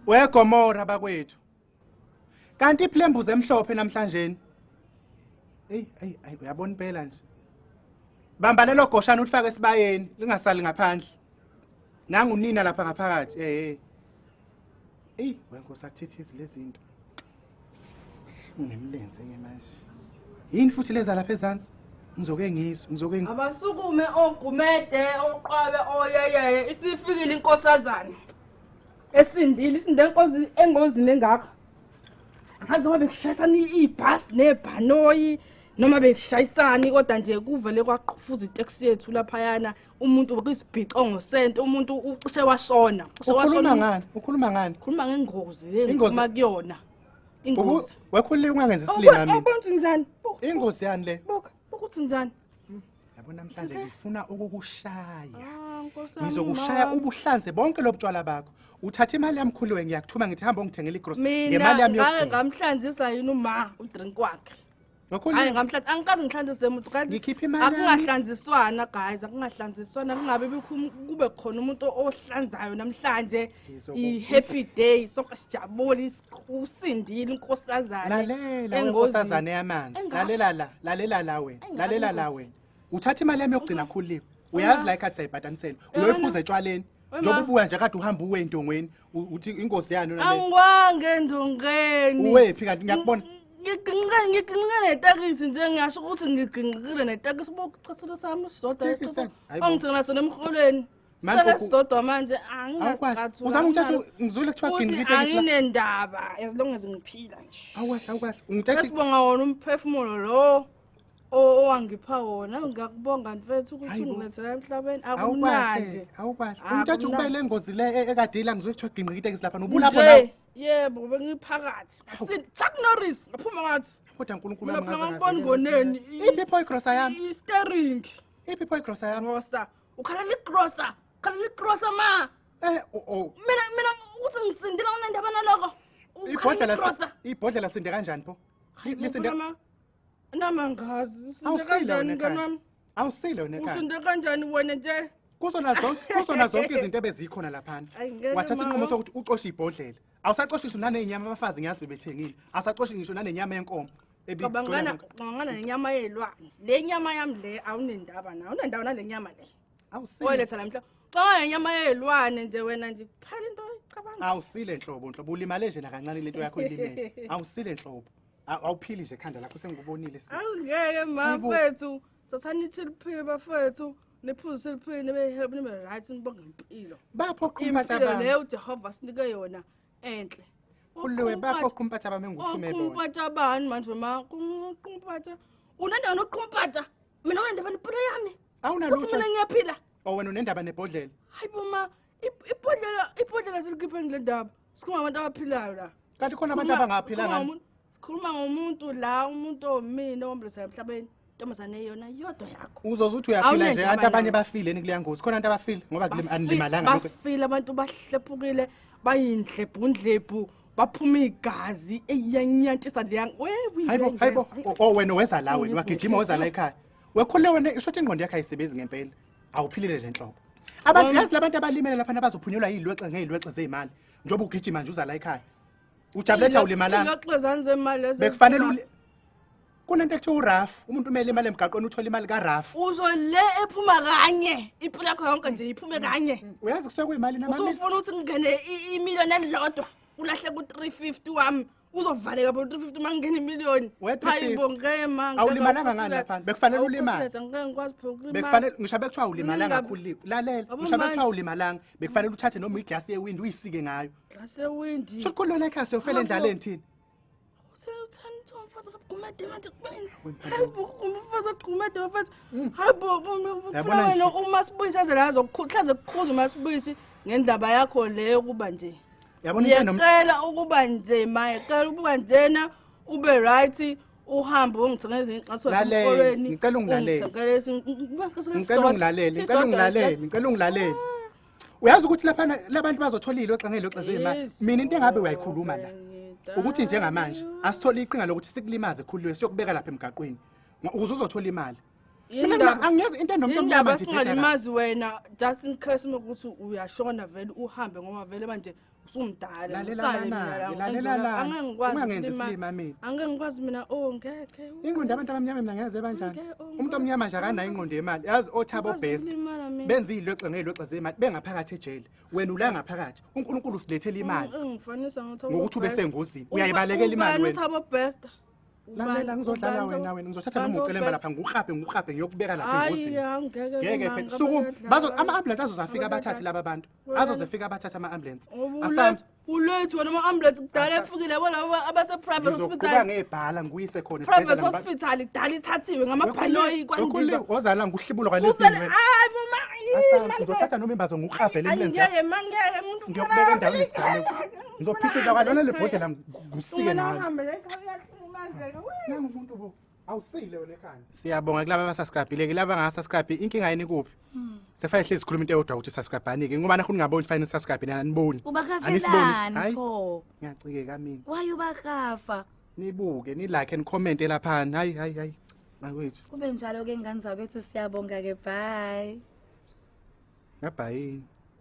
Wegomora bakwethu. Kanti iphlembuze emhlophe namhlanje. Ey uyabona impela nje. Bamba lelo goshana ulifake esibayeni, lingasali ngaphandle. Nangu nina lapha ngaphakathi. Wenkosi akuthithizi lezi zinto. Ngemlenze ngemanje. Yini futhi leza lapha ezansi? Ngizoke Abasukume oGumede, oqwabe, oyeyeye, isifikile inkosazana. Esindile, isindenkozi engozini engaka. Ngazi noma bekushayisana ibhasi nebhanoyi noma bekushayisana kodwa nje kuvele kwaqhufuza itaxi yethu laphayana umuntu bekuyisibhico ngosento umuntu ucishe washona. Ukhuluma ngani? Ukhuluma ngengozi uma kuyona. Ingozi. Wekhulile ungangenza isilinga mina. Ubonke njani? Ingozi yani le. Ukuthi njani? Yabona namhlanje ngifuna ukukushaya. Ngizokushaya ubuhlanze bonke lobutshwala bakho. Uthatha imali yami khuluwe ngiyakuthuma ngithi hamba ungithengele igrocery ngemali yami yokugcina. Mina ngamhlanzisa yini uma udrink wakhe. Hayi ngamhlanza angikaze ngihlanzise umuntu kanti ngikhipha imali yami. Akungahlanziswana guys, akungahlanziswana kungabe kube khona umuntu ohlanzayo namhlanje. I-happy day sonke sijabule usindile inkosazana. Lalela inkosazana yamanzi. Lalela la wena. Uthatha imali yami yokugcina khuluwe. Uyazi la ikhathi sayibhatanisela. Uyophuza etshwaleni. Njoba ubuya nje kade uhamba uwe entongweni uthi ingozi yani nale. Angwange endongeni. Uwephi kanti ngiyakubona. Ngiginqika netakisi nje ngisho ukuthi ngiginqikile netakisi bokuchathela sami sodwa isithatha. Angithina sona emholweni. Sala sodwa manje angingacathi. Uzama ukuthatha ngizule kuthiwa ginqikile. Anginendaba as long as ngiphila nje. Awukahle. Ngithatha Sibonga wona umphefumulo lo. Owangipha wona ngiyakubonga mfethu ukuthi ungilethela emhlabeni akumnandi. Awukahle. Umthatha ukubele engozi le ekadila ngizwe kuthiwa ginqika itekisi lapha nobula khona. Yebo bengiphakathi. Chuck Norris ngaphuma ngathi. Kodwa uNkulunkulu wami ngathi. Mina ngibona ngoneni. Iphi igrosa yami? I-steering. Iphi igrosa yami? Grosa. Ukhalela igrosa. Khalela igrosa ma. Mina uthi ngisindile unandaba naloko. Ibhodlela sinde kanjani pho? Lisinde namangazi. Usinde kanjani kanami? Awusile wena ekhaya. Usinde kanjani wena nje? Kuzona zonke izinto ebezikhona lapha. Wathatha inqomo sokuthi uxoshe ibhodlela. Awusaxoshisa nanenyama abafazi ngiyazi bebethengile. Awusaxoshi ngisho nanenyama yenkomo. Cabangana nenyama yelwane. Le nyama yami le awunendaba nayo. Unendaba nale nyama le. Awusile. Oletha namhla. Xa nenyama yelwane nje wena nje kuphela into icabanga. Awusile nhlobo ulimale nje nakancane lento yakho ilimele. Awusile nhlobo. Awuphili nje ekhanda lakho sengikubonile sisi. Awungeke mafethu. Sathani ithiliphile bafethu. Nephuzu seliphini behelp nibe right nibonga impilo. Bapho qhumpatha ba. Impilo le uJehova sinike yona enhle. Khuluwe bapho qhumpatha ba menguthume bona. Qhumpatha bani manje ma qhumpatha. Unendaba noqhumpatha. Mina unendaba nepilo yami. Awunalutho. Mina ngiyaphila. Wena unendaba nebhodlela. Hayibo ma ibhodlela selikhiphe ngile ndaba. Sikhuluma abantu abaphilayo la. Kanti khona abantu abangaphila ngani? Sikhuluma ngomuntu la umuntu omina omblesa emhlabeni. Ntombazane yona yodwa yakho. Uzoze uthi uyaphila nje abantu abanye bafile kuleya ngozi. Khona abantu abafile ngoba animalanga lokho. Bafile abantu bahlephukile bayindlebhundlebhu baphuma igazi eyanyantisa leya. Hayibo wena weza la wena wagijima weza la ekhaya. Wekhule wena isho ukuthi ingqondo yakhe ayisebenzi ngempela. Awuphilile nje enhloko. Abantu yazi labantu abalimele lapha abazophunyelwa yilwexe ngezilwexe zemali. Njoba ugijima nje uza la ekhaya. Ujabuletha ulimalanga. Ilwexe zanzemali lezi. Bekufanele kunento ekuthiwa uRaf, umuntu umele imali emgaqweni uthola imali kaRaf. Uzole ephuma kanye, impilo yakho yonke nje iphume kanye. Uyazi kusuke kuyimali namali. Usufuna ukuthi ngene imiliyoni elilodwa, ulahle ku350 wami. Uzovaleka bo 350 mangena imiliyoni. Hayibo ngema. Awulimalanga ngani lapha? Bekufanele ulimali. Ngeke ngikwazi ukulimala. Bekufanele ngishabe kuthiwa ulimalanga kakhulu. Lalela, ngishabe kuthiwa ulimalanga. Bekufanele uthathe noma igas yewind uyisike ngayo. Gas yewind. Sokulona ekhaya siyofela endlaleni thina. Uthanda umfazi kaGumede manje kubeni. Hayibo umfazi kaGumede mfazi. Hayibo wena uma sibuyisa la azokukhuhlaza ukukhuza uma sibuyisi ngendaba yakho leyo kuba nje. Yabona ngiyacela ukuba nzema ngicela ukuba njena ube right uhambe ungithengele izinqatho esikolweni ngicela ungilalele uyazi ukuthi lapha labantu bazotholile oxa ngeloxa zemali mina into engabe uyayikhuluma la ukuthi njengamanje asithole iqhinga lokuthi sikulimaze khuluwe siyokubeka lapha emgaqweni ukuze uzothola imali mina angiyazi into enomntomama indaba singalimazi wena just in case ukuthi uyashona vele uhambe ngoba vele manje Usumdala. Lalela la. Ungangenzisilima mina. Angeke ngikwazi mina ngeke. Ingqondo yabantu abamnyama mina ngeze banjani? Umuntu omnyama nje akanayo ingqondo yemali. Yazi othabo best. Benza izilwexe ngezilwexe zemali bengaphakathi ejele. Wena ula ngaphakathi. uNkulunkulu usilethela imali. Ngifanisa ngothabo. Ngokuthi ube sengozini. Uyayibalekela imali wena. Uthabo best. Lalela ngizodlala wena ngizothatha noma ucelemba lapha ngikuhape ngiyokubeka lapha engozini. Ngeke phela suku ama-ambulance azozafika abathathe laba bantu. Azozafika abathathe ama-ambulance. Asantu ulethu wena ama-ambulance kudala efikile yabo laba abase-private hospital. Ngizokuba ngebhala ngiyise khona private hospital kudala ithathiwe ngamabhanoyi kwandile. Ozala nguhlibulo kwalesini wena. Asantu ngizothatha noma imbazo ngikuhape le ambulance. Angeke umuntu ngiyokubeka endaweni yesigalo. Ngizophithisa kwalona lebhodlela ngusike nawe. Umuntu bo awusile wena ekhaya. Siyabonga kulabo abasubscribe-ile laba abangasubscribe inkinga yini kuphi? Sefane hlezi sikhuluma into eyodwa ukuthi subscribe-anike ngoba nakho ningaboni fanele subscribe nina aniboni. Ubakafelani pho? Ngiyacikeka mina. Why ubakafa? Nibuke ni like and comment lapha. Hayi. Makwethu. Kube njalo ke ngane zakwethu siyabonga ke bye. Bye.